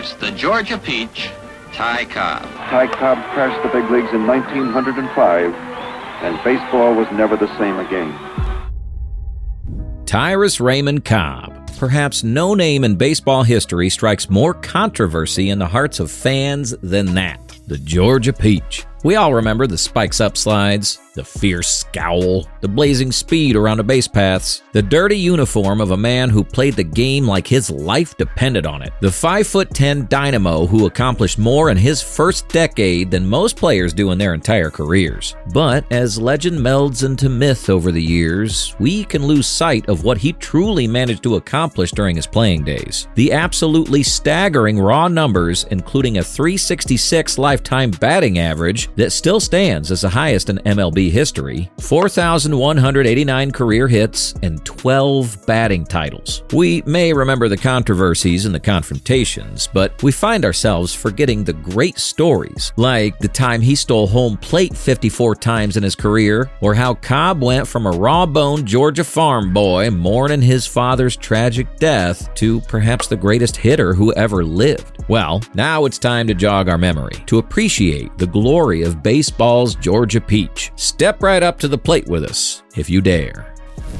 It's the Georgia Peach, Ty Cobb. Ty Cobb crashed the big leagues in 1905, and baseball was never the same again. Tyrus Raymond Cobb. Perhaps no name in baseball history strikes more controversy in the hearts of fans than that. The Georgia Peach. We all remember the spikes up slides, the fierce scowl, the blazing speed around the base paths, the dirty uniform of a man who played the game like his life depended on it, the 5'10" dynamo who accomplished more in his first decade than most players do in their entire careers. But as legend melds into myth over the years, we can lose sight of what he truly managed to accomplish during his playing days. The absolutely staggering raw numbers, including a .366 lifetime batting average, that still stands as the highest in MLB history, 4,189 career hits, and 12 batting titles. We may remember the controversies and the confrontations, but we find ourselves forgetting the great stories, like the time he stole home plate 54 times in his career, or how Cobb went from a raw-boned Georgia farm boy mourning his father's tragic death to perhaps the greatest hitter who ever lived. Well, now it's time to jog our memory, to appreciate the glory of baseball's Georgia Peach. Step right up to the plate with us, if you dare.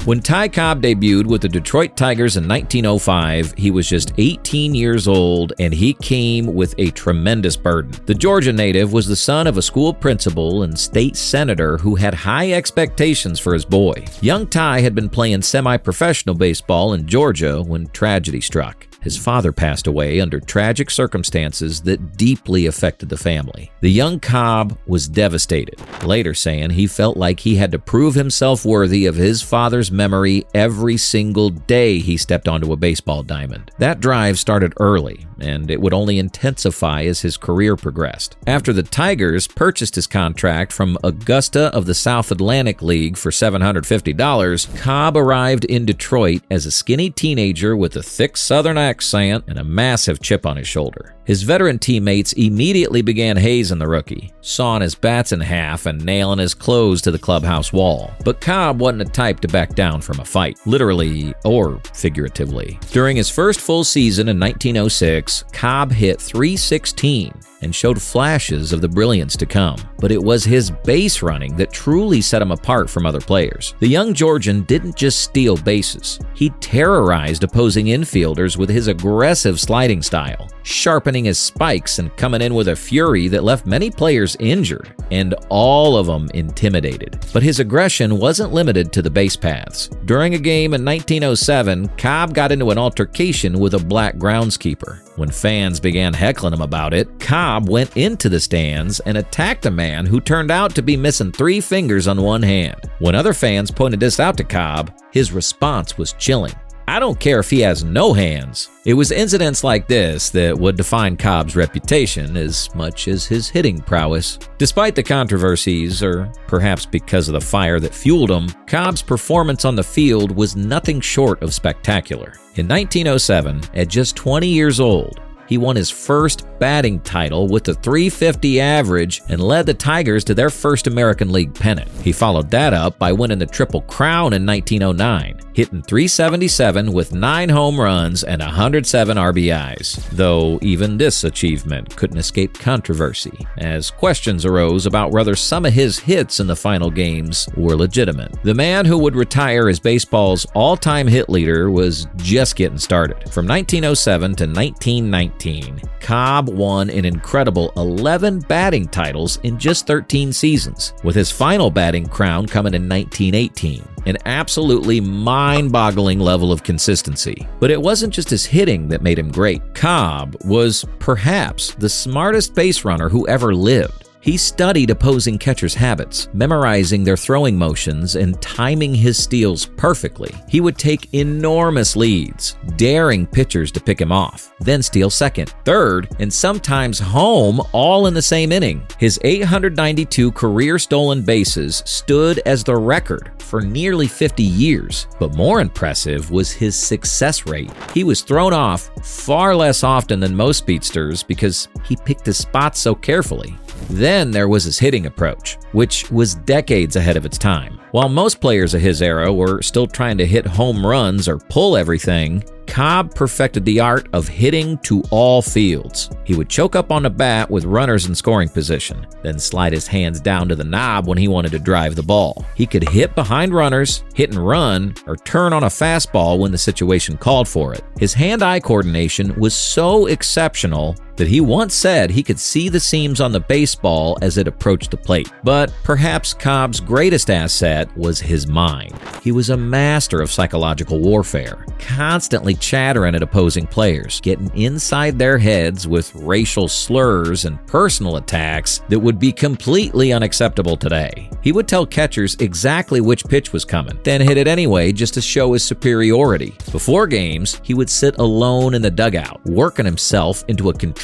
When Ty Cobb debuted with the Detroit Tigers in 1905, he was just 18 years old, and he came with a tremendous burden. The Georgia native was the son of a school principal and state senator who had high expectations for his boy. Young Ty had been playing semi-professional baseball in Georgia when tragedy struck. His father passed away under tragic circumstances that deeply affected the family. The young Cobb was devastated, later saying he felt like he had to prove himself worthy of his father's memory every single day he stepped onto a baseball diamond. That drive started early, and it would only intensify as his career progressed. After the Tigers purchased his contract from Augusta of the South Atlantic League for $750, Cobb arrived in Detroit as a skinny teenager with a thick Southern accent and a massive chip on his shoulder. His veteran teammates immediately began hazing the rookie, sawing his bats in half and nailing his clothes to the clubhouse wall. But Cobb wasn't the type to back down from a fight, literally or figuratively. During his first full season in 1906, Cobb hit .316 and showed flashes of the brilliance to come. But it was his base running that truly set him apart from other players. The young Georgian didn't just steal bases. He terrorized opposing infielders with his aggressive sliding style, sharpening his spikes and coming in with a fury that left many players injured, and all of them intimidated. But his aggression wasn't limited to the base paths. During a game in 1907, Cobb got into an altercation with a black groundskeeper. When fans began heckling him about it, Cobb went into the stands and attacked a man who turned out to be missing 3 fingers on one hand. When other fans pointed this out to Cobb, his response was chilling. "I don't care if he has no hands." It was incidents like this that would define Cobb's reputation as much as his hitting prowess. Despite the controversies, or perhaps because of the fire that fueled him, Cobb's performance on the field was nothing short of spectacular. In 1907, at just 20 years old, he won his first batting title with a .350 average and led the Tigers to their first American League pennant. He followed that up by winning the Triple Crown in 1909, hitting .377 with 9 home runs and 107 RBIs. Though even this achievement couldn't escape controversy, as questions arose about whether some of his hits in the final games were legitimate. The man who would retire as baseball's all-time hit leader was just getting started. From 1907 to 1919, Cobb won an incredible 11 batting titles in just 13 seasons, with his final batting crown coming in 1918. An absolutely mind-boggling level of consistency. But it wasn't just his hitting that made him great. Cobb was perhaps the smartest base runner who ever lived. He studied opposing catchers' habits, memorizing their throwing motions and timing his steals perfectly. He would take enormous leads, daring pitchers to pick him off, then steal second, third, and sometimes home all in the same inning. His 892 career stolen bases stood as the record for nearly 50 years. But more impressive was his success rate. He was thrown off far less often than most speedsters because he picked his spots so carefully. Then there was his hitting approach, which was decades ahead of its time. While most players of his era were still trying to hit home runs or pull everything, Cobb perfected the art of hitting to all fields. He would choke up on the bat with runners in scoring position, then slide his hands down to the knob when he wanted to drive the ball. He could hit behind runners, hit and run, or turn on a fastball when the situation called for it. His hand-eye coordination was so exceptional that he once said he could see the seams on the baseball as it approached the plate. But perhaps Cobb's greatest asset was his mind. He was a master of psychological warfare, constantly chattering at opposing players, getting inside their heads with racial slurs and personal attacks that would be completely unacceptable today. He would tell catchers exactly which pitch was coming, then hit it anyway just to show his superiority. Before games, he would sit alone in the dugout, working himself into a controlled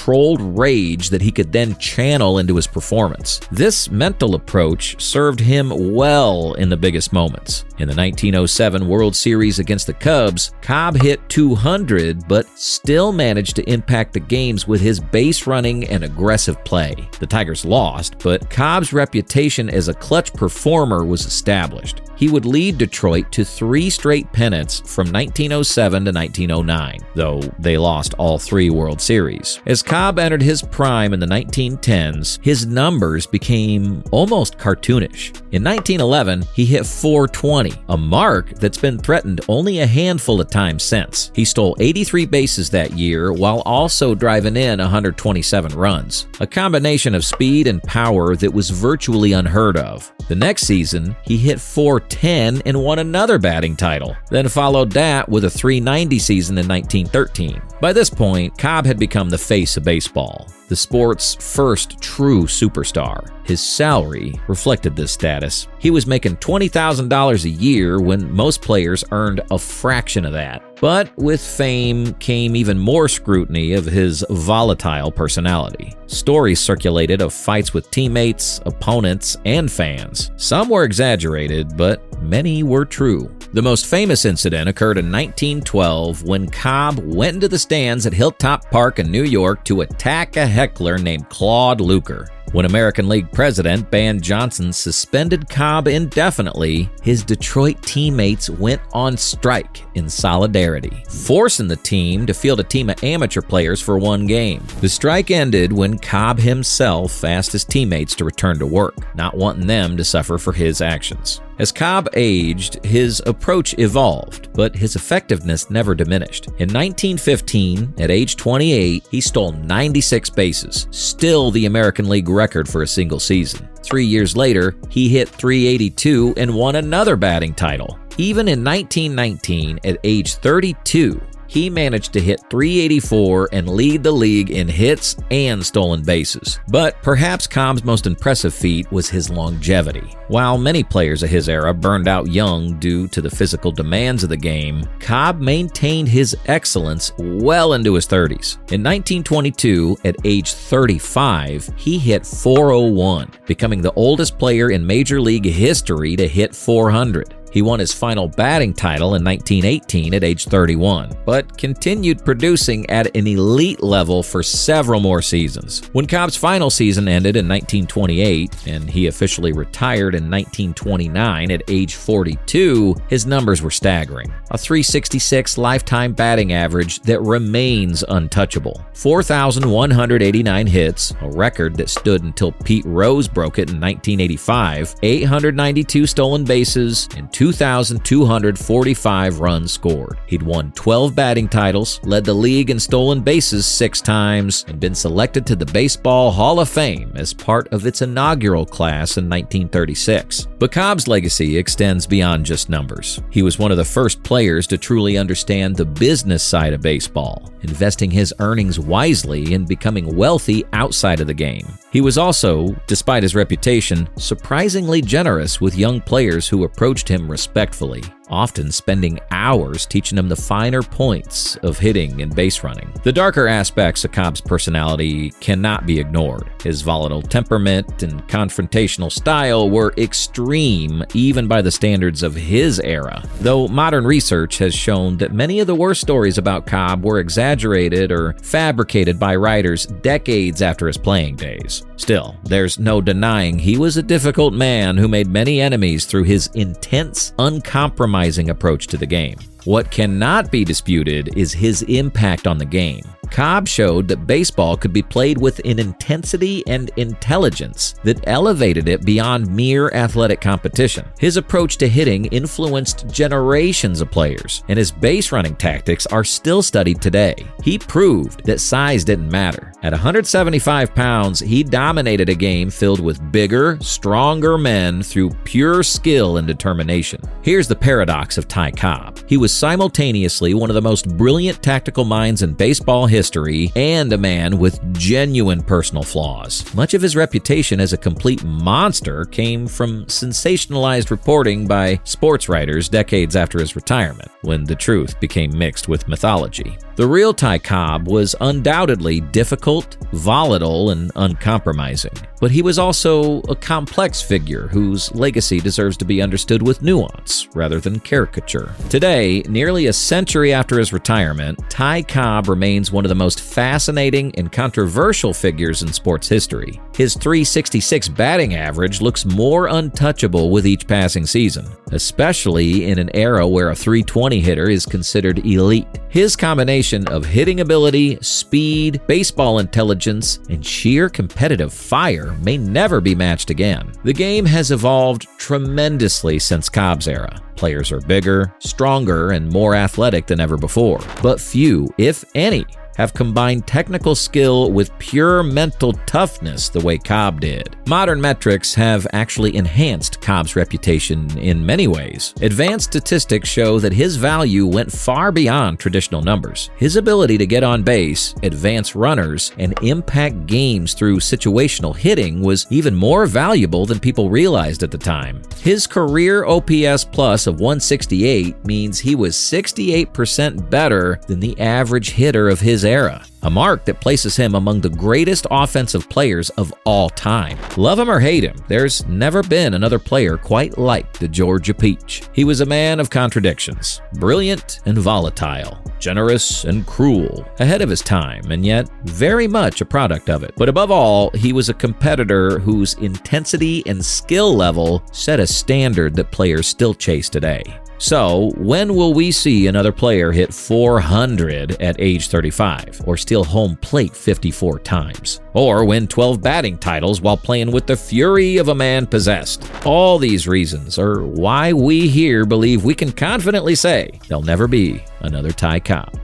rage that he could then channel into his performance. This mental approach served him well in the biggest moments. In the 1907 World Series against the Cubs, Cobb hit 200 but still managed to impact the games with his base running and aggressive play. The Tigers lost, but Cobb's reputation as a clutch performer was established. He would lead Detroit to 3 straight pennants from 1907 to 1909, though they lost all 3 World Series. As Cobb entered his prime in the 1910s, his numbers became almost cartoonish. In 1911, he hit .420, a mark that's been threatened only a handful of times since. He stole 83 bases that year while also driving in 127 runs, a combination of speed and power that was virtually unheard of. The next season, he hit .410 and won another batting title, then followed that with a .390 season in 1913. By this point, Cobb had become the face of baseball, the sport's first true superstar. His salary reflected this status. He was making $20,000 a year when most players earned a fraction of that. But with fame came even more scrutiny of his volatile personality. Stories circulated of fights with teammates, opponents, and fans. Some were exaggerated, but many were true. The most famous incident occurred in 1912 when Cobb went into the stands at Hilltop Park in New York to attack a heckler named Claude Luker. When American League president Ban Johnson suspended Cobb indefinitely, his Detroit teammates went on strike in solidarity, forcing the team to field a team of amateur players for 1 game. The strike ended when Cobb himself asked his teammates to return to work, not wanting them to suffer for his actions. As Cobb aged, his approach evolved, but his effectiveness never diminished. In 1915, at age 28, he stole 96 bases, still the American League record for a single season. 3 years later, he hit .382 and won another batting title. Even in 1919, at age 32, he managed to hit .384 and lead the league in hits and stolen bases. But perhaps Cobb's most impressive feat was his longevity. While many players of his era burned out young due to the physical demands of the game, Cobb maintained his excellence well into his 30s. In 1922, at age 35, he hit .401, becoming the oldest player in Major League history to hit .400. He won his final batting title in 1918 at age 31, but continued producing at an elite level for several more seasons. When Cobb's final season ended in 1928 and he officially retired in 1929 at age 42, his numbers were staggering. A .366 lifetime batting average that remains untouchable. 4,189 hits, a record that stood until Pete Rose broke it in 1985, 892 stolen bases, and 2,245 runs scored. He'd won 12 batting titles, led the league in stolen bases 6 times, and been selected to the Baseball Hall of Fame as part of its inaugural class in 1936. But Cobb's legacy extends beyond just numbers. He was one of the first players to truly understand the business side of baseball, investing his earnings wisely and becoming wealthy outside of the game. He was also, despite his reputation, surprisingly generous with young players who approached him respectfully, often spending hours teaching them the finer points of hitting and base running. The darker aspects of Cobb's personality cannot be ignored. His volatile temperament and confrontational style were extreme even by the standards of his era, though modern research has shown that many of the worst stories about Cobb were exaggerated or fabricated by writers decades after his playing days. Still, there's no denying he was a difficult man who made many enemies through his intense, uncompromising approach to the game. What cannot be disputed is his impact on the game. Cobb showed that baseball could be played with an intensity and intelligence that elevated it beyond mere athletic competition. His approach to hitting influenced generations of players, and his base running tactics are still studied today. He proved that size didn't matter. At 175 pounds, he dominated a game filled with bigger, stronger men through pure skill and determination. Here's the paradox of Ty Cobb. He was simultaneously one of the most brilliant tactical minds in baseball history and a man with genuine personal flaws. Much of his reputation as a complete monster came from sensationalized reporting by sports writers decades after his retirement, when the truth became mixed with mythology. The real Ty Cobb was undoubtedly difficult, volatile, and uncompromising. But he was also a complex figure whose legacy deserves to be understood with nuance rather than caricature. Today, nearly a century after his retirement, Ty Cobb remains one of the most fascinating and controversial figures in sports history. His .366 batting average looks more untouchable with each passing season, especially in an era where a .320 hitter is considered elite. His combination of hitting ability, speed, baseball intelligence, and sheer competitive fire may never be matched again. The game has evolved tremendously since Cobb's era. Players are bigger, stronger, and more athletic than ever before. But few, if any, have combined technical skill with pure mental toughness the way Cobb did. Modern metrics have actually enhanced Cobb's reputation in many ways. Advanced statistics show that his value went far beyond traditional numbers. His ability to get on base, advance runners, and impact games through situational hitting was even more valuable than people realized at the time. His career OPS plus of 168 means he was 68% better than the average hitter of his era, a mark that places him among the greatest offensive players of all time. Love him or hate him, there's never been another player quite like the Georgia Peach. He was a man of contradictions, brilliant and volatile, generous and cruel, ahead of his time, and yet very much a product of it. But above all, he was a competitor whose intensity and skill level set a standard that players still chase today. So, when will we see another player hit 400 at age 35, or steal home plate 54 times, or win 12 batting titles while playing with the fury of a man possessed? All these reasons are why we here believe we can confidently say there'll never be another Ty Cobb.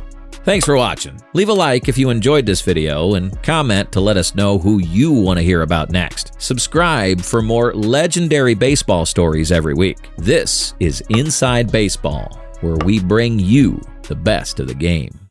Thanks for watching. Leave a like if you enjoyed this video and comment to let us know who you want to hear about next. Subscribe for more legendary baseball stories every week. This is Inside Baseball, where we bring you the best of the game.